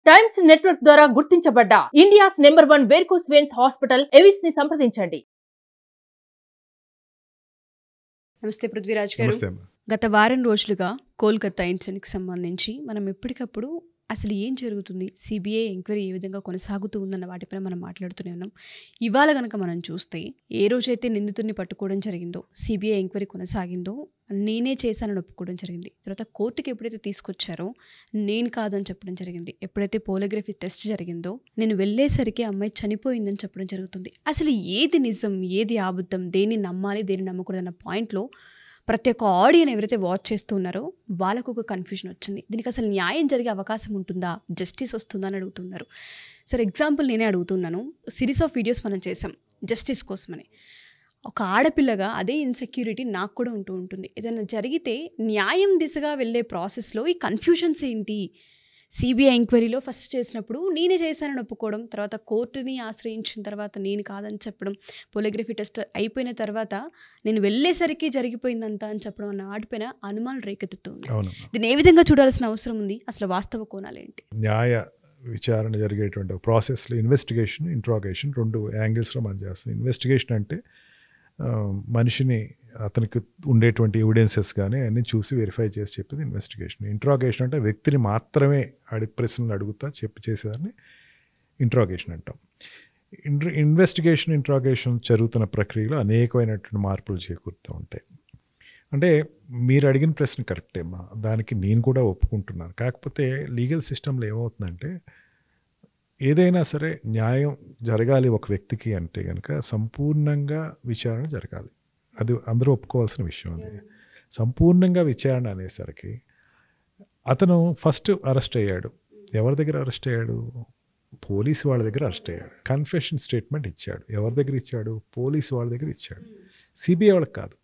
Times network ద్వారా గుర్తించబడ్డ India's number 1 varicose veins hospital Avis ని సంప్రదించండి. నమస్తే పృథ్వీరాజ్ గారు. గత వారం రోజులుగా కోల్కతా ఇన్సిడెంట్కి సంబంధించి మనం ఎప్పటికప్పుడు అసలు ఏం జరుగుతుంది, సిబిఐ ఎంక్వైరీ ఏ విధంగా కొనసాగుతూ ఉందన్న వాటిపై మనం మాట్లాడుతూనే ఉన్నాం. ఇవాళ కనుక మనం చూస్తే ఏ రోజైతే నిందితుడిని పట్టుకోవడం జరిగిందో, సిబిఐ ఎంక్వైరీ కొనసాగిందో, నేనే చేశానని ఒప్పుకోవడం జరిగింది. తర్వాత కోర్టుకి ఎప్పుడైతే తీసుకొచ్చారో నేను కాదని చెప్పడం జరిగింది. ఎప్పుడైతే పోలిగ్రఫీ టెస్ట్ జరిగిందో నేను వెళ్ళేసరికి అమ్మాయి చనిపోయిందని చెప్పడం జరుగుతుంది. అసలు ఏది నిజం, ఏది అబద్ధం, దేన్ని నమ్మాలి, దేన్ని నమ్మకూడదన్న పాయింట్లో ప్రతి ఒక్క ఆడియన్ ఎవరైతే వాచ్ చేస్తూ ఉన్నారో వాళ్ళకు ఒక కన్ఫ్యూజన్ వచ్చింది. దీనికి అసలు న్యాయం జరిగే అవకాశం ఉంటుందా, జస్టిస్ వస్తుందా అని అడుగుతున్నారు. సరే, ఎగ్జాంపుల్ నేనే అడుగుతున్నాను. సిరీస్ ఆఫ్ వీడియోస్ మనం చేసాం జస్టిస్ కోసమని. ఒక ఆడపిల్లగా అదే ఇన్సెక్యూరిటీ నాకు కూడా ఉంటూ ఉంటుంది. ఏదైనా జరిగితే న్యాయం దిశగా వెళ్ళే ప్రాసెస్లో ఈ కన్ఫ్యూజన్స్ ఏంటి? సిబిఐ ఎంక్వైరీలో ఫస్ట్ చేసినప్పుడు నేనే చేశానని ఒప్పుకోవడం, తర్వాత కోర్టుని ఆశ్రయించిన తర్వాత నేను కాదని చెప్పడం, పోలిగ్రఫీ టెస్ట్ అయిపోయిన తర్వాత నేను వెళ్ళేసరికి జరిగిపోయిందంతా అని చెప్పడం అన్న వాటిపైన అనుమానాలు రేకెత్తుతుంది. దీన్ని ఏ విధంగా చూడాల్సిన అవసరం ఉంది? అసలు వాస్తవ కోణాలు ఏంటి? న్యాయ విచారణ జరిగేటువంటి ప్రాసెస్లో ఇన్వెస్టిగేషన్, ఇంట్రాగేషన్ రెండు యాంగిల్స్లో మనం చేస్తాం. ఇన్వెస్టిగేషన్ అంటే మనిషిని, అతనికి ఉండేటువంటి ఎవిడెన్సెస్ కానీ అన్నీ చూసి వెరిఫై చేసి చెప్పేది ఇన్వెస్టిగేషన్. ఇంట్రాగేషన్ అంటే వ్యక్తిని మాత్రమే ప్రశ్నలు అడుగుతా చేసేదాన్ని ఇంట్రాగేషన్ అంటాం. ఇన్వెస్టిగేషన్, ఇంట్రాగేషన్ జరుగుతున్న ప్రక్రియలో అనేకమైనటువంటి మార్పులు చేకూరుతూ ఉంటాయి. అంటే మీరు అడిగిన ప్రశ్న కరెక్టేమ్మా, దానికి నేను కూడా ఒప్పుకుంటున్నాను. కాకపోతే లీగల్ సిస్టంలో ఏమవుతుందంటే, ఏదైనా సరే న్యాయం జరగాలి ఒక వ్యక్తికి అంటే కనుక సంపూర్ణంగా విచారణ జరగాలి. అది అందరూ ఒప్పుకోవాల్సిన విషయం. అది సంపూర్ణంగా విచారణ అనేసరికి అతను ఫస్ట్ అరెస్ట్ అయ్యాడు. ఎవరి దగ్గర అరెస్ట్ అయ్యాడు? పోలీసు వాళ్ళ దగ్గర అరెస్ట్ అయ్యాడు. కన్ఫెషన్ స్టేట్మెంట్ ఇచ్చాడు. ఎవరి దగ్గర ఇచ్చాడు? పోలీసు వాళ్ళ దగ్గర ఇచ్చాడు. సిబిఐ వాళ్ళకి కాదు.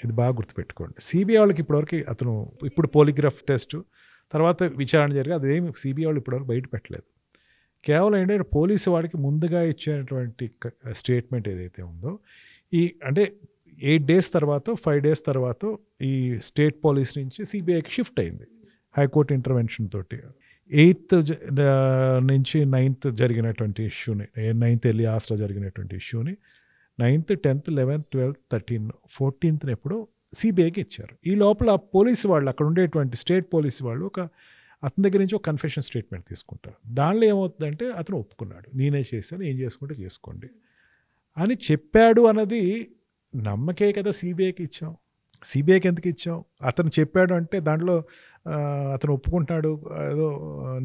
ఇది బాగా గుర్తుపెట్టుకోండి. సిబిఐ వాళ్ళకి ఇప్పటివరకు అతను ఇప్పుడు పోలిగ్రాఫ్ టెస్ట్ తర్వాత విచారణ జరిగి అదేమి సిబిఐ వాళ్ళు ఇప్పటివరకు బయట పెట్టలేదు. కేవలం ఏంటంటే పోలీసు వాడికి ముందుగా ఇచ్చేటువంటి స్టేట్మెంట్ ఏదైతే ఉందో, అంటే 8 days తర్వాత 5 days తర్వాత ఈ స్టేట్ పోలీస్ నుంచి సిబిఐకి షిఫ్ట్ అయింది హైకోర్టు ఇంటర్వెన్షన్ తోటి. 8th నుంచి 9th జరిగినటువంటి ఇష్యూని, 9th వెళ్ళి ఆస్ట్రా జరిగినటువంటి ఇష్యూని 9th, 10th, 11th, 12th, 13th, 14th ఎప్పుడో సిబిఐకి ఇచ్చారు. ఈ లోపల పోలీసు వాళ్ళు, అక్కడ ఉండేటువంటి స్టేట్ పోలీసు వాళ్ళు అతని దగ్గర నుంచి ఒక కన్ఫెషన్ స్టేట్మెంట్ తీసుకుంటారు. దానిలో ఏమవుతుందంటే అతను ఒప్పుకున్నాడు, నేనే చేశాను, ఏం చేసుకుంటే చేసుకోండి అని చెప్పాడు. అన్నది నమ్మకే కదా సిబిఐకి ఇచ్చాం. సిబిఐకి ఎందుకు ఇచ్చాం? అతను చెప్పాడు అంటే దాంట్లో అతను ఒప్పుకుంటున్నాడు, ఏదో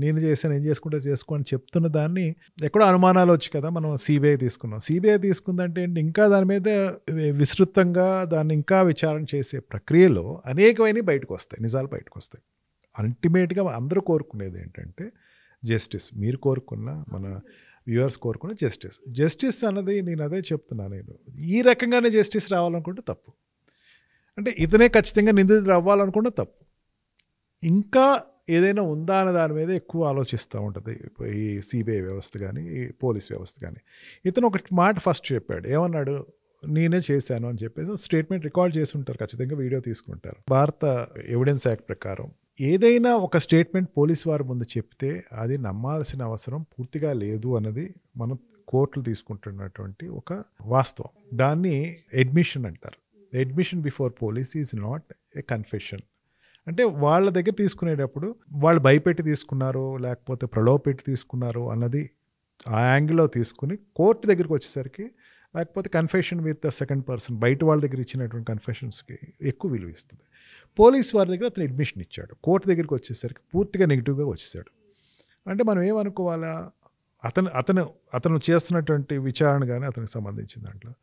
నేను చేశాను, ఏం చేసుకుంటే చేసుకో అని చెప్తున్న దాన్ని ఎక్కడో అనుమానాలు వచ్చి కదా మనం సిబిఐ తీసుకున్నాం. సిబిఐ తీసుకుందంటే ఏంటి, ఇంకా దాని మీద విస్తృతంగా దాన్ని ఇంకా విచారణ చేసే ప్రక్రియలో అనేకమైనవి బయటకు వస్తాయి, నిజాలు బయటకు వస్తాయి. అల్టిమేట్గా అందరూ కోరుకునేది ఏంటంటే జస్టిస్. మీరు కోరుకున్న, మన వ్యూవర్స్ కోరుకున్న జస్టిస్. జస్టిస్ అన్నది నేను అదే చెప్తున్నా, నేను ఈ రకంగానే జస్టిస్ రావాలనుకుంటే తప్పు. అంటే ఇతనే ఖచ్చితంగా నిందితుడు అవ్వాలనుకుంటే తప్పు. ఇంకా ఏదైనా ఉందా అనే దాని మీద ఎక్కువ ఆలోచిస్తూ ఉంటుంది ఈ సిబిఐ వ్యవస్థ కానీ, ఈ పోలీస్ వ్యవస్థ కానీ. ఇతను ఒక మాట ఫస్ట్ చెప్పాడు, ఏమన్నాడు? నేనే చేశాను అని చెప్పేసి స్టేట్మెంట్ రికార్డ్ చేసి ఉంటారు, ఖచ్చితంగా వీడియో తీసుకుంటారు. భారత ఎవిడెన్స్ యాక్ట్ ప్రకారం ఏదైనా ఒక స్టేట్మెంట్ పోలీసు వారి ముందు చెప్తే అది నమ్మాల్సిన అవసరం పూర్తిగా లేదు అన్నది మనం కోర్టులు తీసుకుంటున్నటువంటి ఒక వాస్తవం. దాన్ని అడ్మిషన్ అంటారు. Admission before police is not a confession. అంటే వాళ్ళ దగ్గర తీసుకునేటప్పుడు వాళ్ళు భయపెట్టి తీసుకున్నారో లేకపోతే ప్రలోభపెట్టి తీసుకున్నారో అన్నది ఆ యాంగిల్లో తీసుకుని కోర్టు దగ్గరికి వచ్చేసరికి, లేకపోతే confession with the second person, బయట వాళ్ళ దగ్గర ఇచ్చినటువంటి కన్ఫెషన్స్కి ఎక్కువ విలువ ఇస్తుంది. పోలీస్ వారి దగ్గర అతను అడ్మిషన్ ఇచ్చాడు, కోర్టు దగ్గరికి వచ్చేసరికి పూర్తిగా నెగిటివ్గా వచ్చేసాడు. అంటే మనం ఏమనుకోవాలా? అతను చేస్తున్నటువంటి విచారణ కానీ అతనికి సంబంధించిన దాంట్లో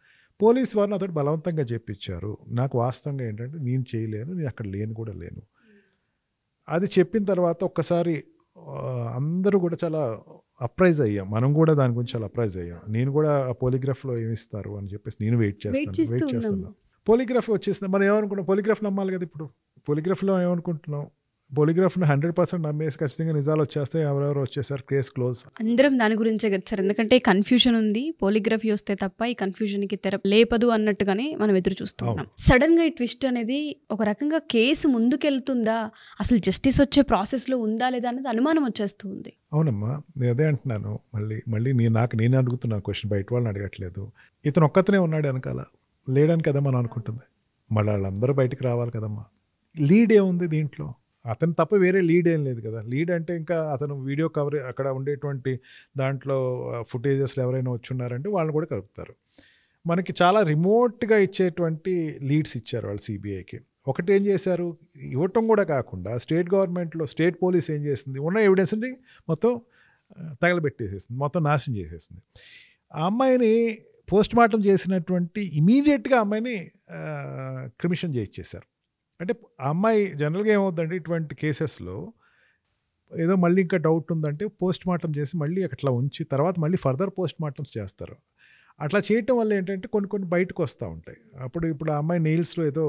పోలీసు వారిని అతడు బలవంతంగా చెప్పించారు. నాకు వాస్తవంగా ఏంటంటే నేను చేయలేను, నేను అక్కడ కూడా లేను. అది చెప్పిన తర్వాత ఒక్కసారి అందరూ కూడా చాలా అప్రైజ్ అయ్యాం. మనం కూడా దాని గురించి చాలా అప్రైజ్ అయ్యాం. నేను కూడా ఆ పోలిగ్రాఫ్లో ఏమిస్తారు అని చెప్పేసి నేను వెయిట్ చేస్తున్నాను. పోలిగ్రాఫ్ వచ్చేసింది. మనం ఏమనుకున్నాం? పోలిగ్రాఫ్ నమ్మాలి కదా. ఇప్పుడు పోలిగ్రాఫ్లో ఏమనుకుంటున్నాం? పాలిగ్రాఫ్ని 100% నమ్మేసి ఖచ్చితంగా నిజాలు వచ్చేస్తే ఎవరెవరు వచ్చేసారు, కేస్ క్లోజ్. అందరం దాని గురించే కదా సార్, ఎందుకంటే కన్ఫ్యూజన్ ఉంది, పోలిగ్రఫీ వస్తే తప్ప ఈ కన్ఫ్యూజన్కి తెర లేపదు అన్నట్టుగానే మనం ఎదురు చూస్తున్నాం. సడన్ గా ఈ ట్విస్ట్ అనేది ఒక రకంగా కేసు ముందుకెళ్తుందా, అసలు జస్టిస్ వచ్చే ప్రాసెస్లో ఉందా లేదా అనేది అనుమానం వచ్చేస్తూ ఉంది. అవునమ్మా, నేను అదే అంటున్నాను. మళ్ళీ నేను అడుగుతున్నాను క్వశ్చన్, బయట వాళ్ళని అడగట్లేదు. ఇతను ఒక్కతనే ఉన్నాడు వెనకాల, లేడని కదా మనం అనుకుంటుంది. మళ్ళీ వాళ్ళందరూ బయటకు రావాలి కదమ్మా. లీడ్ ఏముంది దీంట్లో? అతను తప్ప వేరే లీడ్ ఏం లేదు కదా. లీడ్ అంటే ఇంకా అతను వీడియో కవర్ అక్కడ ఉండేటువంటి దాంట్లో ఫుటేజెస్లో ఎవరైనా వచ్చున్నారంటే వాళ్ళని కూడా కలుపుతారు. మనకి చాలా రిమోట్గా ఇచ్చేటువంటి లీడ్స్ ఇచ్చారు వాళ్ళు సిబిఐకి. ఒకటి ఏం చేశారు, ఇవ్వటం కూడా కాకుండా స్టేట్ గవర్నమెంట్లో స్టేట్ పోలీస్ ఏం చేసింది, ఉన్న ఎవిడెన్స్ని మొత్తం తగలబెట్టేసేసింది, మొత్తం నాశనం చేసేసింది. ఆ అమ్మాయిని పోస్ట్ మార్టం చేసినటువంటి ఇమీడియట్గా అమ్మాయిని క్రిమిషన్ చేయించేశారు. అంటే ఆ అమ్మాయి జనరల్గా ఏమవుతుందంటే ఇటువంటి కేసెస్లో ఏదో మళ్ళీ ఇంకా డౌట్ ఉందంటే పోస్ట్ మార్టం చేసి మళ్ళీ అట్లా ఉంచి తర్వాత మళ్ళీ ఫర్దర్ పోస్ట్ మార్టమ్స్ చేస్తారు. అట్లా చేయటం వల్ల ఏంటంటే కొన్ని బయటకు వస్తూ ఉంటాయి. ఇప్పుడు ఆ అమ్మాయి నెయిల్స్లో ఏదో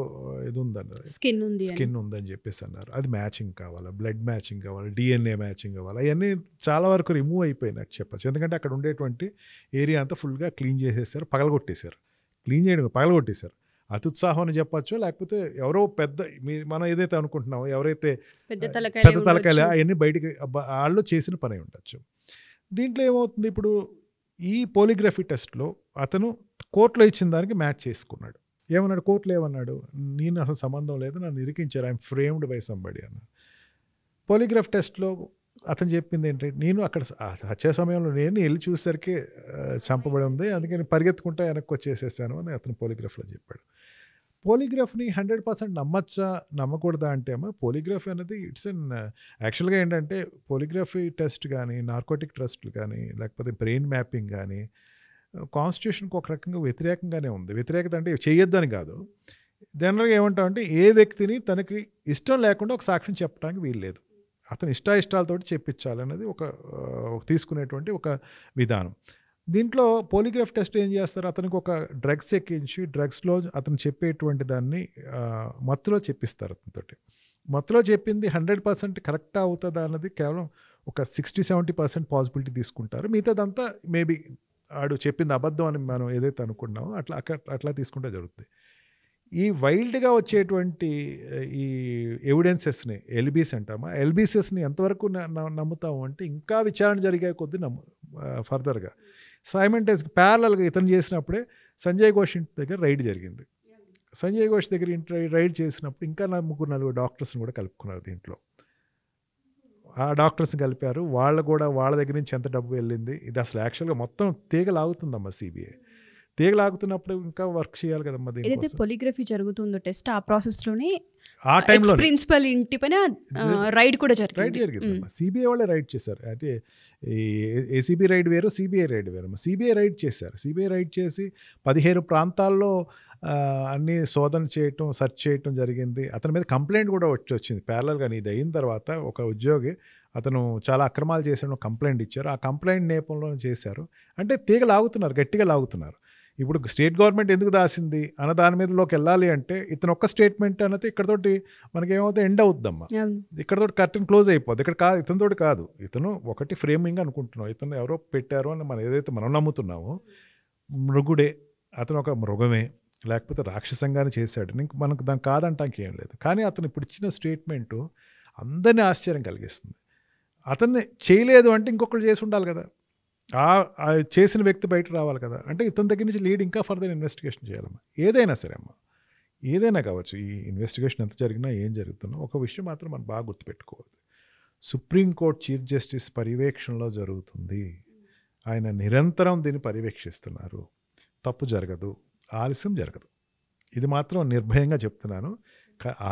ఇది ఉందన్నారు, స్కిన్ ఉందని చెప్పేసి అన్నారు. అది మ్యాచింగ్ కావాలా, బ్లడ్ మ్యాచింగ్ కావాలా, DNA మ్యాచింగ్ కావాలా, అవన్నీ చాలా వరకు రిమూవ్ అయిపోయినట్టు చెప్పచ్చు. ఎందుకంటే అక్కడ ఉండేటువంటి ఏరియా అంతా ఫుల్గా క్లీన్ చేసేసారు, పగలగొట్టేశారు. క్లీన్ చేయడం పగలగొట్టేశారు. అత్యుత్సాహం అని చెప్పచ్చు, లేకపోతే ఎవరో పెద్ద మనం ఏదైతే అనుకుంటున్నామో ఎవరైతే పెద్ద తలకాయలు అవన్నీ బయటికి వాళ్ళు చేసిన పని ఉండొచ్చు. దీంట్లో ఏమవుతుంది, ఇప్పుడు ఈ పోలిగ్రఫీ టెస్ట్లో అతను కోర్టులో ఇచ్చిన దానికి మ్యాచ్ చేసుకున్నాడు. ఏమన్నాడు కోర్టులో, ఏమన్నాడు, నేను అసలు సంబంధం లేదు, నన్ను ఇరికించారు, ఐఎమ్ ఫ్రేమ్డ్ బై సంబడి అన్నాడు. పోలిగ్రాఫ్ టెస్ట్లో అతను చెప్పింది ఏంటంటే, నేను అక్కడ హత్య సమయంలో నేను వెళ్ళి చూసేసరికి చంపబడి ఉంది, అందుకని పరిగెత్తుకుంటా వెనక్కి వచ్చేసేసాను అని అతను పోలిగ్రాఫ్లో చెప్పాడు. పోలిగ్రాఫ్ని 100% నమ్మచ్చా నమ్మకూడదా అంటే అమ్మ, పోలిగ్రఫీ అనేది ఇట్స్ అన్ యాక్చువల్గా ఏంటంటే పోలిగ్రఫీ టెస్ట్ కానీ, నార్కోటిక్ టెస్ట్లు కానీ, లేకపోతే బ్రెయిన్ మ్యాపింగ్ కానీ కాన్స్టిట్యూషన్కి ఒక రకంగా వ్యతిరేకంగానే ఉంది. వ్యతిరేకత అంటే చేయొద్దు అని కాదు. జనరల్గా ఏమంటామంటే ఏ వ్యక్తిని తనకి ఇష్టం లేకుండా ఒక సాక్ష్యం చెప్పడానికి వీల్లేదు, అతని ఇష్టాలతోటి చెప్పించాలనేది ఒక తీసుకునేటువంటి ఒక విధానం. దీంట్లో పోలిగ్రాఫ్ టెస్ట్ ఏం చేస్తారు, అతనికి ఒక డ్రగ్స్ ఎక్కించి డ్రగ్స్లో అతను చెప్పేటువంటి దాన్ని మత్తులో చెప్పిస్తారు. అతనితోటి మత్తులో చెప్పింది 100% కరెక్టా అవుతుందా అన్నది కేవలం ఒక 60-70% పాసిబిలిటీ తీసుకుంటారు. మిగతాదంతా మేబీ ఆడు చెప్పింది అబద్ధం అని మనం ఏదైతే అనుకున్నామో అట్లా తీసుకుంటే జరుగుతుంది. ఈ వైల్డ్గా వచ్చేటువంటి ఈ ఎవిడెన్సెస్ని ఎల్బీస్ అంటామా, ఎల్బీసెస్ని ఎంతవరకు నమ్ముతాము అంటే ఇంకా విచారణ జరిగే కొద్దీ ఫర్దర్గా సైమల్టేనియస్ ప్యారలల్గా ఇతను చేసినప్పుడే సంజయ్ ఘోష్ ఇంటి దగ్గర రైడ్ జరిగింది. సంజయ్ ఘోష్ దగ్గర రైడ్ చేసినప్పుడు ఇంకా 3-4 డాక్టర్స్ని కూడా కలుపుకున్నారు దీంట్లో. ఆ డాక్టర్స్ని కలిపారు, వాళ్ళు కూడా వాళ్ళ దగ్గర నుంచి ఎంత డబ్బు వెళ్ళింది, ఇది అసలు యాక్చువల్గా మొత్తం తీగలాగుతుందమ్మా సిబిఐ. తీగలాగుతున్నప్పుడు ఇంకా వర్క్ చేయాలి కదమ్మా. ఏదైతే పోలిగ్రఫీ జరుగుతుందో టెస్ట్ ఆ ప్రాసెస్లోనే ఆ టైంలో ప్రిన్సిపల్ ఇంటి పైన రైడ్ కూడా జరిగింది. సిబిఐ వాళ్ళే రైడ్ చేశారు. అంటే ఈ ఏసీబీ రైడ్ వేరు, సిబిఐ రైడ్ వేరు. సిబిఐ రైడ్ చేశారు. సిబిఐ రైడ్ చేసి 15 ప్రాంతాల్లో అన్నీ శోధన చేయటం, సెర్చ్ చేయటం జరిగింది. అతని మీద కంప్లైంట్ కూడా వచ్చింది ప్యారలల్గా. ఇది అయిన తర్వాత ఒక ఉద్యోగి అతను చాలా అక్రమాలు చేసిన కంప్లైంట్ ఇచ్చారు. ఆ కంప్లైంట్ నేపథ్యంలో చేశారు. అంటే తీగ లాగుతున్నారు, గట్టిగా లాగుతున్నారు. ఇప్పుడు స్టేట్ గవర్నమెంట్ ఎందుకు దాసింది అన్న దాని మీదలోకి వెళ్ళాలి అంటే ఇతను ఒక్క స్టేట్మెంట్ అనేది ఇక్కడతోటి మనకేమవుతుంది, ఎండ్ అవుద్దమ్మా. ఇక్కడతోటి కర్టెన్ క్లోజ్ అయిపోద్ది. ఇక్కడ కాదు, ఇతనితోటి కాదు. ఇతను ఒకటి ఫ్రేమింగ్ అనుకుంటున్నాం, ఇతను ఎవరో పెట్టారు అని మనం ఏదైతే మనం నమ్ముతున్నామో మృగుడే, అతను ఒక మృగమే, లేకపోతే రాక్షసంగానే చేశాడు. మనకు దాన్ని కాదంటానికి ఏం లేదు. కానీ అతను ఇప్పుడు ఇచ్చిన స్టేట్మెంటు అందరినీ ఆశ్చర్యం కలిగిస్తుంది. అతన్ని చేయలేదు అంటే ఇంకొకరు చేసి ఉండాలి కదా, చేసిన వ్యక్తి బయట రావాలి కదా. అంటే ఇతని దగ్గర నుంచి లీడ్ ఇంకా ఫర్దర్ ఇన్వెస్టిగేషన్ చేయాలమ్మా. ఏదైనా సరే అమ్మా, ఏదైనా కావచ్చు, ఈ ఇన్వెస్టిగేషన్ ఎంత జరిగినా ఏం జరుగుతున్నా ఒక విషయం మాత్రం మనం బాగా గుర్తుపెట్టుకోవాలి, సుప్రీంకోర్టు చీఫ్ జస్టిస్ పర్యవేక్షణలో జరుగుతుంది. ఆయన నిరంతరం దీన్ని పర్యవేక్షిస్తున్నారు. తప్పు జరగదు, ఆలస్యం జరగదు. ఇది మాత్రం నిర్భయంగా చెప్తున్నాను.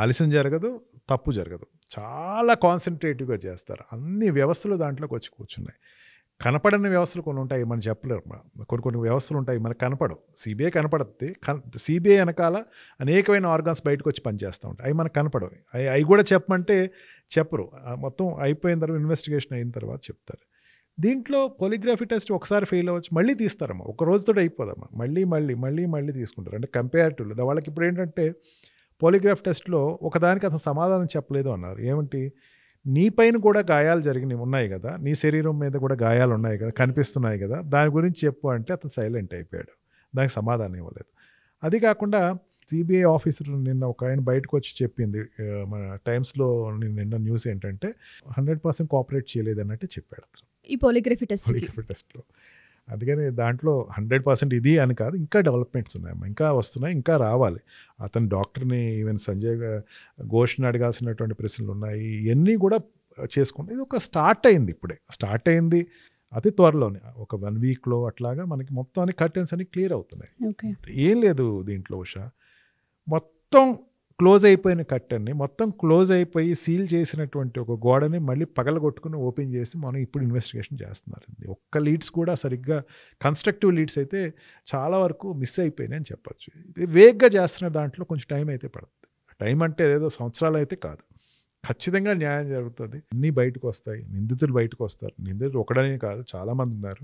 ఆలస్యం జరగదు, తప్పు జరగదు. చాలా కాన్సన్ట్రేటివ్గా చేస్తారు. అన్ని వ్యవస్థలు దాంట్లోకి వచ్చి కూర్చున్నాయి. కనపడని వ్యవస్థలు కొన్ని ఉంటాయి, మనం చెప్పలేరు. కొన్ని వ్యవస్థలు ఉంటాయి మనకు కనపడవు. సిబిఐ కనపడుతుంది, సిబిఐ వెనకాల అనేకమైన ఆర్గాన్స్ బయటకు వచ్చి పనిచేస్తూ ఉంటాయి. అవి మనకు కనపడవు. అవి కూడా చెప్పమంటే చెప్పరు. మొత్తం అయిపోయిన తర్వాత ఇన్వెస్టిగేషన్ అయిన తర్వాత చెప్తారు. దీంట్లో పోలిగ్రఫీ టెస్ట్ ఒకసారి ఫెయిల్ అవ్వచ్చు, మళ్ళీ తీస్తారమ్మా. ఒక రోజుతో అయిపోదమ్మా, మళ్ళీ తీసుకుంటారు. అంటే కంపేరిటివ్లీ వాళ్ళకి ఇప్పుడు ఏంటంటే పాలిగ్రాఫ్ టెస్ట్లో ఒకదానికి అతను సమాధానం చెప్పలేదు అన్నారు. ఏమంటే నీ పైన కూడా గాయాలు జరిగినవి ఉన్నాయి కదా, నీ శరీరం మీద కూడా గాయాలు ఉన్నాయి కదా, కనిపిస్తున్నాయి కదా, దాని గురించి చెప్పు అంటే అతను సైలెంట్ అయిపోయాడు, దానికి సమాధానం ఇవ్వలేదు. అది కాకుండా సిబిఐ ఆఫీసర్ నిన్న ఒక ఆయన బయటకు వచ్చి చెప్పింది, మన టైమ్స్లో నిన్న న్యూస్ ఏంటంటే 100% కోఆపరేట్ చేయలేదు అన్నట్టు చెప్పాడు అతను ఈ పాలిగ్రఫీ టెస్ట్లో. అందుకని దాంట్లో 100% ఇది అని కాదు, ఇంకా డెవలప్మెంట్స్ ఉన్నాయమ్మా, ఇంకా వస్తున్నాయి, ఇంకా రావాలి. అతను డాక్టర్ని ఈవెన్ సంజయ్ ఘోష్ని అడగాల్సినటువంటి ప్రశ్నలు ఉన్నాయి, ఇవన్నీ కూడా చేసుకుంటే ఇది ఒక స్టార్ట్ అయింది, ఇప్పుడే స్టార్ట్ అయింది, అతి త్వరలోనే ఒక 1 వీక్లో అట్లాగా మనకి మొత్తం కర్టెన్స్ అన్ని క్లియర్ అవుతున్నాయి. ఏం లేదు దీంట్లో ఉషా, మొత్తం క్లోజ్ అయిపోయిన కర్టెన్ని మొత్తం క్లోజ్ అయిపోయి సీల్ చేసినటువంటి ఒక గోడని మళ్ళీ పగలగొట్టుకుని ఓపెన్ చేసి మనం ఇప్పుడు ఇన్వెస్టిగేషన్ చేస్తున్నారు. ఒక్క లీడ్స్ కూడా సరిగ్గా కన్స్ట్రక్టివ్ లీడ్స్ అయితే చాలా వరకు మిస్ అయిపోయినాయి అని చెప్పచ్చు. ఇది వేగ్గా చేస్తున్న దాంట్లో కొంచెం టైం అయితే పడుతుంది. టైం అంటే ఏదో సంవత్సరాలు అయితే కాదు, ఖచ్చితంగా న్యాయం జరుగుతుంది. అన్నీ బయటకు వస్తాయి, నిందితులు బయటకు వస్తారు. నిందితులు ఒకడనే కాదు, చాలామంది ఉన్నారు.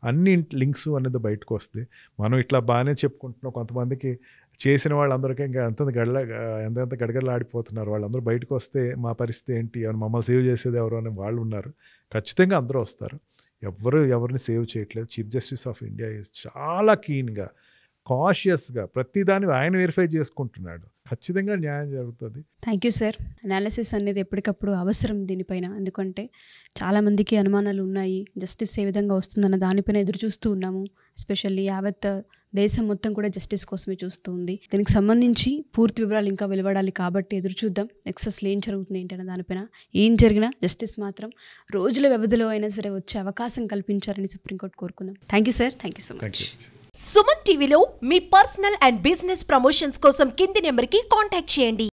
అన్ని లింక్స్ అనేది బయటకు వస్తాయి. మనం ఇట్లా బాగానే చెప్పుకుంటున్నాం, కొంతమందికి చేసిన వాళ్ళందరికీ ఇంకా ఎంత గడగడలాడిపోతున్నారు. వాళ్ళందరూ బయటకు వస్తే మా పరిస్థితి ఏంటి, మమ్మల్ని సేవ్ చేసేది ఎవరు అని వాళ్ళు ఉన్నారు. ఖచ్చితంగా అందరూ వస్తారు. ఎవరిని సేవ్ చేయట్లేదు. చీఫ్ జస్టిస్ ఆఫ్ ఇండియా చాలా కీన్గా, కాషియస్గా ప్రతిదాన్ని ఆయన వెరిఫై చేసుకుంటున్నాడు. ఖచ్చితంగా న్యాయం జరుగుతుంది. Thank you sir. అనాలిసిస్ అనేది ఎప్పటికప్పుడు అవసరం దీనిపైన, ఎందుకంటే చాలామందికి అనుమానాలు ఉన్నాయి, జస్టిస్ ఏ విధంగా వస్తుందన్న దానిపైన ఎదురు చూస్తూ ఉన్నాము. ఎస్పెషల్లీ యావత్ దేశం మొత్తం కూడా జస్టిస్ కోసమే చూస్తూ ఉంది. దీనికి సంబంధించి పూర్తి వివరాలు ఇంకా వెలువడాలి కాబట్టి ఎదురు చూద్దాం. నెక్సస్లో ఏం జరుగుతుంది ఏంటనే దానిపైన. ఏం జరిగినా జస్టిస్ మాత్రం రోజుల వ్యవధిలో అయినా సరే వచ్చే అవకాశం కల్పించారని సుప్రీంకోర్టు కోరుకున్నాం. Thank you sir. Thank you so much. Suman టీవీలో మీ పర్సనల్ అండ్ బిజినెస్ ప్రమోషన్స్ కోసం కింది నెంబర్కి కాంటాక్ట్ చేయండి.